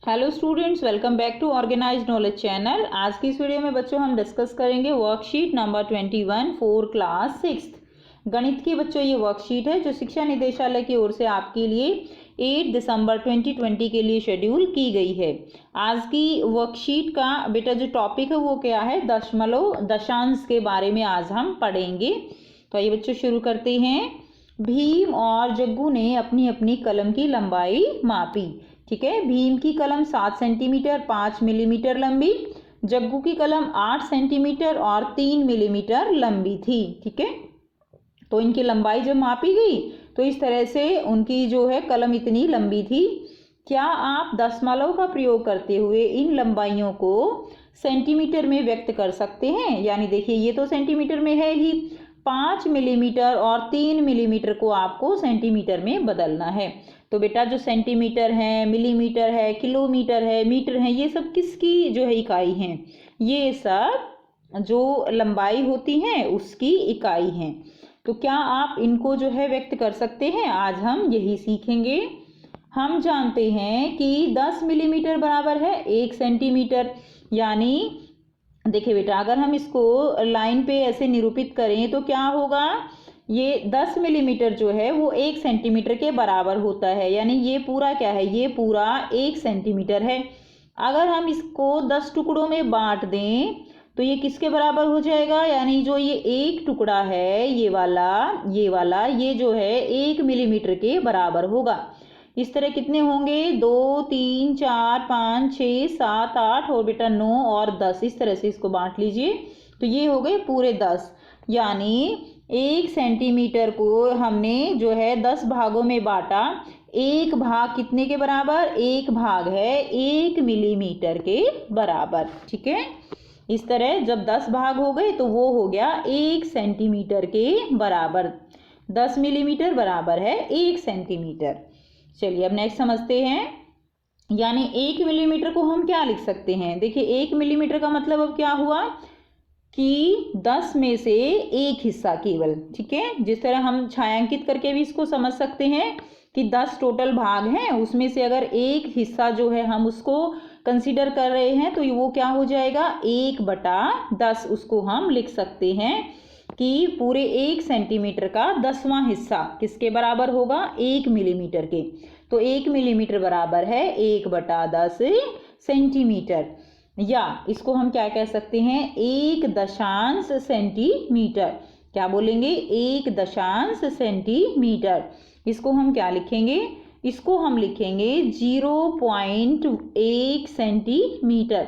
Hello students, welcome back to organised knowledge channel. आज की इस वीडियो में बच्चों हम डिस्कस करेंगे वर्कशीट नंबर 21 फॉर क्लास 6 गणित की। बच्चों ये वर्कशीट है जो शिक्षा निदेशालय की ओर से आपके लिए 8 दिसंबर 2020 के लिए शेड्यूल की गई है। आज की वर्कशीट का बेटा जो टॉपिक है वो क्या है, दशमलव दशांश के बारे में आज हम पढ़ेंगे। तो ये बच्चों शुरू करते हैं। भीम और जग्गू ने अपनी अपनी कलम की लंबाई मापी। ठीक है, भीम की कलम 7 सेंटीमीटर 5 मिलीमीटर लंबी, जग्गू की कलम 8 सेंटीमीटर और 3 मिलीमीटर लंबी थी। ठीक है, तो इनकी लंबाई जब मापी गई तो इस तरह से उनकी जो है कलम इतनी लंबी थी। क्या आप दशमलव का प्रयोग करते हुए इन लंबाइयों को सेंटीमीटर में व्यक्त कर सकते हैं? यानी देखिए ये तो सेंटीमीटर में है ही, 5 मिलीमीटर और 3 मिलीमीटर को आपको सेंटीमीटर में बदलना है। तो बेटा जो सेंटीमीटर है, मिलीमीटर है, किलोमीटर है, मीटर है, ये सब किसकी जो है इकाई हैं? ये सब जो लंबाई होती हैं उसकी इकाई हैं। तो क्या आप इनको जो है व्यक्त कर सकते हैं? आज हम यही सीखेंगे। हम जानते हैं कि 10 मिलीमीटर बराबर है 1 सेंटीमीटर। यानी देखिए बेटा, अगर हम इसको लाइन पे ऐसे निरूपित करें तो क्या होगा, ये 10 मिलीमीटर जो है वो 1 सेंटीमीटर के बराबर होता है। यानी ये पूरा क्या है, ये पूरा 1 सेंटीमीटर है। अगर हम इसको 10 टुकड़ों में बांट दें तो ये किसके बराबर हो जाएगा? यानी जो ये एक टुकड़ा है ये वाला ये जो है 1 मिलीमीटर के बराबर होगा। इस तरह कितने होंगे, 2 3 4 5 6 7 8 और बेटा 9 और 10। इस तरह से इसको बांट लीजिए तो ये हो गए पूरे 10। यानी 1 सेंटीमीटर को हमने जो है 10 भागों में बांटा। एक भाग कितने के बराबर? एक भाग है 1 मिलीमीटर के बराबर। ठीक है, इस तरह जब 10 भाग हो गए तो वो हो गया 1 सेंटीमीटर के बराबर। 10 मिलीमीटर बराबर है 1 सेंटीमीटर। चलिए अब नेक्स्ट समझते हैं। यानी 1 मिलीमीटर को हम क्या लिख सकते हैं? देखिए 1 मिलीमीटर का मतलब अब क्या हुआ कि 10 में से एक हिस्सा केवल। ठीक है, जिस तरह हम छायांकित करके भी इसको समझ सकते हैं कि 10 टोटल भाग हैं, उसमें से अगर एक हिस्सा जो है हम उसको कंसीडर कर रहे हैं तो वो क्या हो जाएगा, 1/10। उसको हम लिख सकते हैं कि पूरे 1 सेंटीमीटर का 10वां हिस्सा किसके बराबर होगा? 1 मिलीमीटर के। तो 1 मिलीमीटर बराबर है 1/10 सेंटीमीटर। या इसको हम क्या कह सकते हैं, 1 दशांश सेंटीमीटर। क्या बोलेंगे? 1 दशांश सेंटीमीटर। इसको हम क्या लिखेंगे? इसको हम लिखेंगे 0.1 सेंटीमीटर।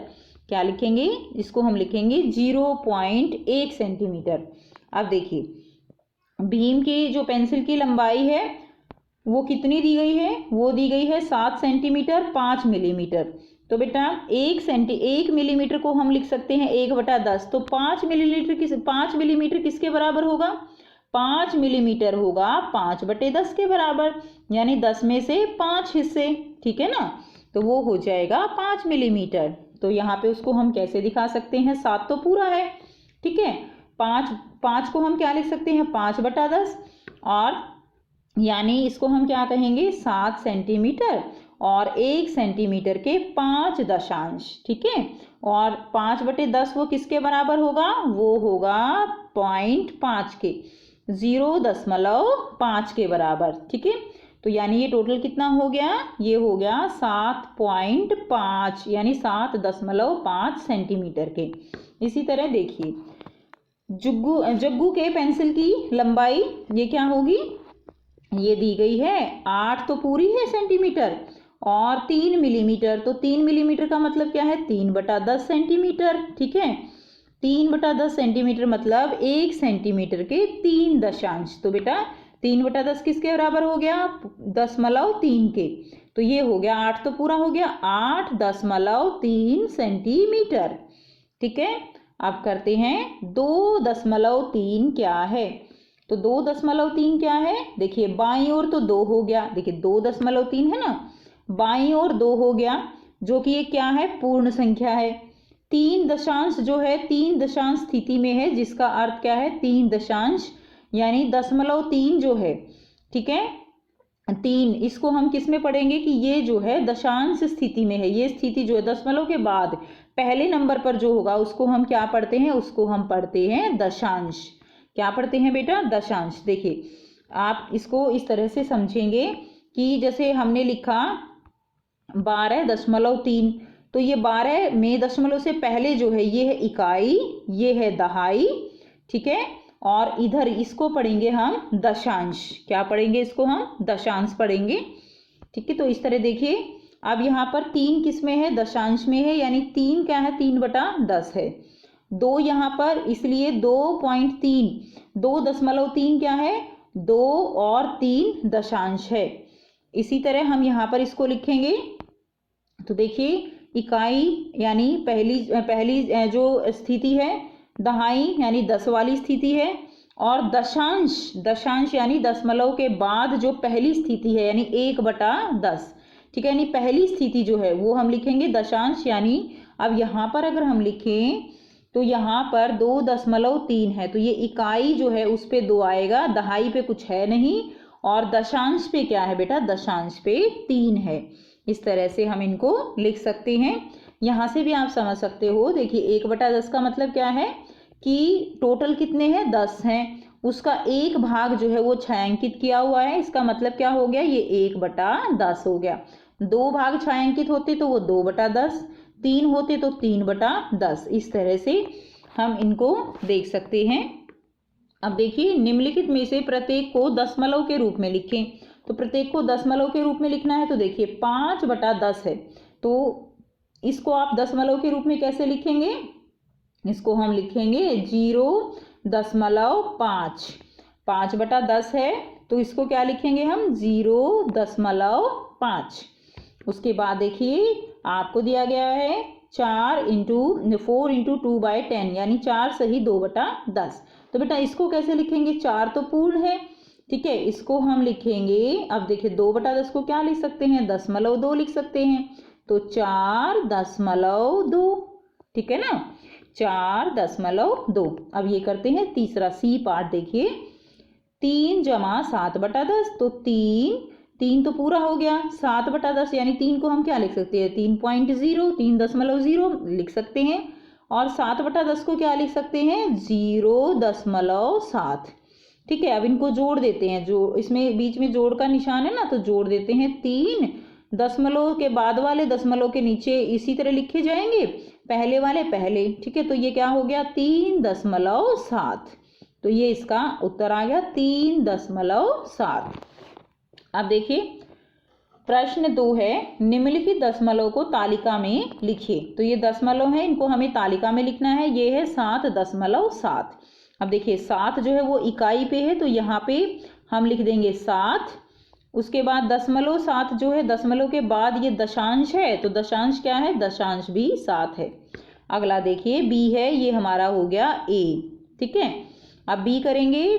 क्या लिखेंगे? इसको हम लिखेंगे 0.1 सेंटीमीटर। अब देखिए भीम की जो पेंसिल की लंबाई है वो कितनी दी गई है? वो दी गई है 7 सेंटीमीटर 5 मिलीमीटर। तो बेटा 1 मिलीमीटर को हम लिख सकते हैं 1/10। तो 5 मिलीमीटर किसके बराबर होगा? 5 मिलीमीटर होगा 5/10 के बराबर। यानी 10 में से 5 हिस्से। ठीक है ना, तो वो हो जाएगा 5 मिलीमीटर। तो यहाँ पे उसको हम कैसे दिखा सकते हैं? 7 तो पूरा है। ठीक है, 5 को हम क्या लिख सकते हैं? 5/10। और यानी इसको हम क्या कहेंगे? 7 सेंटीमीटर और 1 सेंटीमीटर के 5 दशांश। ठीक है, और 5/10 वो किसके बराबर होगा? वो होगा 0.5 के, 0.5 के बराबर। ठीक है, तो यानी ये टोटल कितना हो गया? ये हो गया 7.5 यानी 7.5 सेंटीमीटर के। इसी तरह देखिए जग्गू के पेंसिल की लंबाई ये क्या होगी? ये दी गई है 8 तो पूरी है सेंटीमीटर और 3 मिलीमीटर। तो 3 मिलीमीटर का मतलब क्या है? 3/10 सेंटीमीटर। ठीक है, 3/10 सेंटीमीटर मतलब 1 सेंटीमीटर के 3 दशांश। तो बेटा 3/10 किसके बराबर हो गया? 0.3 के। तो ये हो गया 8 तो पूरा हो गया 8.3 सेंटीमीटर। ठीक है, अब करते हैं 2.3 क्या है? तो 2.3 क्या है? देखिए बाईं ओर तो 2 हो गया, देखिए 2.3 है ना, बाईं ओर 2 हो गया जो कि ये क्या है? पूर्ण संख्या है। 3 दशांश जो है 3 दशांश स्थिति में है, जिसका अर्थ क्या है? 3 दशांश यानी 0.3 जो है। ठीक है, 3, इसको हम किस में पढ़ेंगे कि ये जो है दशांश स्थिति में है। ये स्थिति जो है दशमलव के बाद पहले नंबर पर जो होगा उसको हम क्या पढ़ते हैं, उसको हम पढ़ते हैं दशांश। क्या पढ़ते हैं बेटा, दशांश। देखिए आप इसको इस तरह से समझेंगे कि जैसे हमने लिखा 12.3, तो ये 12 में दशमलव से पहले जो है ये है इकाई, ये है दहाई, ठीक है। और इधर इसको पढ़ेंगे हम दशांश। क्या पढ़ेंगे, इसको हम दशांश पढ़ेंगे, ठीक है। तो इस तरह देखिए अब यहाँ पर 3 किस में है, दशांश में है, यानी 3 क्या है, 3/10 है। 2 यहाँ पर इसलिए 2.3, 2.3 क्या है, 2 और 3 दशांश है। इसी तरह हम यहाँ पर इसको लिखेंगे, तो देखिए इकाई यानी पहली जो स्थिति है, दहाई यानी 10 वाली स्थिति है, और दशांश यानी दशमलव के बाद जो पहली स्थिति है यानी 1/10, ठीक है। यानी पहली स्थिति जो है वो हम लिखेंगे दशांश। यानी अब यहाँ पर अगर हम लिखें तो यहाँ पर 2.3 है, तो ये इकाई जो है उस पे 2 आएगा, दहाई पे कुछ है नहीं, और दशांश पे क्या है बेटा, दशांश पे 3 है। इस तरह से हम इनको लिख सकते हैं। यहाँ से भी आप समझ सकते हो, देखिए 1/10 का मतलब क्या है कि टोटल कितने हैं, 10 हैं, उसका एक भाग जो है वो छायांकित किया हुआ है, इसका मतलब क्या हो गया, ये 1/10 हो गया। 2 भाग छायांकित होते तो वो 2/10, 3 होते तो 3/10। इस तरह से हम इनको देख सकते हैं। अब देखिए निम्नलिखित में से प्रत्येक को दशमलव के रूप में लिखें। तो प्रत्येक को दशमलव के रूप में लिखना है, तो देखिए 5/10 है, तो इसको आप दशमलव के रूप में कैसे लिखेंगे, इसको हम लिखेंगे 0.5। 5/10 है तो इसको क्या लिखेंगे हम, 0.5। उसके बाद देखिए आपको दिया गया है 4 × 4 × 2/10 यानी 4 सही 2/10। तो बेटा इसको कैसे लिखेंगे, 4 तो पूर्ण है, ठीक है, इसको हम लिखेंगे, अब देखिए 2/10 को क्या लिख सकते हैं, 0.2 लिख सकते हैं, तो 4.2, ठीक है ना, 4.2। अब ये करते हैं तीसरा सी पार्ट। देखिए 3 + 7/10, तो 3 तो पूरा हो गया, 7/10 यानी 3 को हम क्या लिख सकते हैं, 3.0, 3.0 लिख सकते हैं, और 7/10 को क्या लिख सकते हैं, 0.7, ठीक है। अब इनको जोड़ देते हैं, जो इसमें बीच में जोड़ का निशान है ना, तो जोड़ देते हैं। 3 दशमलव के बाद वाले दशमलव के नीचे इसी तरह लिखे जाएंगे, पहले वाले पहले, ठीक है। तो ये क्या हो गया, 3.7। तो ये इसका उत्तर आ गया 3.7। अब देखिए प्रश्न 2 है, निम्नलिखित दशमलव को तालिका में लिखिए। तो ये दशमलव है, इनको हमें तालिका में लिखना है। ये है 7.7। अब देखिए 7 जो है वो इकाई पे है, तो यहाँ पे हम लिख देंगे 7। उसके बाद 0.7 जो है दशमलव के बाद ये दशांश है, तो दशांश क्या है, दशांश भी 7 है। अगला देखिए बी है, ये हमारा हो गया ए, ठीक है। अब बी करेंगे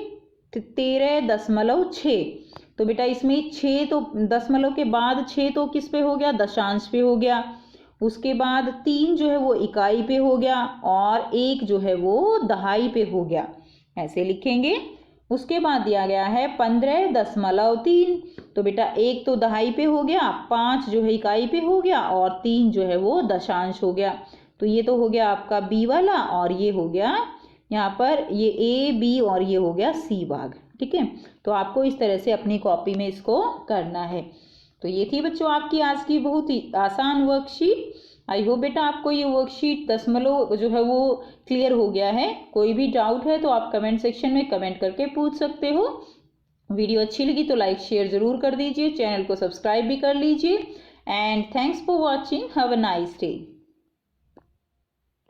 13.6। तो बेटा इसमें 6 तो दशमलव के बाद 6 तो किस पे हो गया, दशांश पे हो गया। उसके बाद 3 जो है वो इकाई पे हो गया, और 1 जो है वो दहाई पे हो गया, ऐसे लिखेंगे। उसके बाद दिया गया है 15.3। तो बेटा 1 तो दहाई पे हो गया, 5 जो है इकाई पे हो गया, और 3 जो है वो दशांश हो गया। तो ये तो हो गया आपका बी वाला, और ये हो गया यहाँ पर ये ए बी, और ये हो गया सी भाग, ठीक है। तो आपको इस तरह से अपनी कॉपी में इसको करना है। तो ये थी बच्चों आपकी आज की बहुत ही आसान वर्कशीट। आई होप बेटा आपको ये वर्कशीट दशमलव जो है वो क्लियर हो गया है। कोई भी डाउट है तो आप कमेंट सेक्शन में कमेंट करके पूछ सकते हो। वीडियो अच्छी लगी तो लाइक शेयर ज़रूर कर दीजिए, चैनल को सब्सक्राइब भी कर लीजिए। And thanks for watching, have a nice day.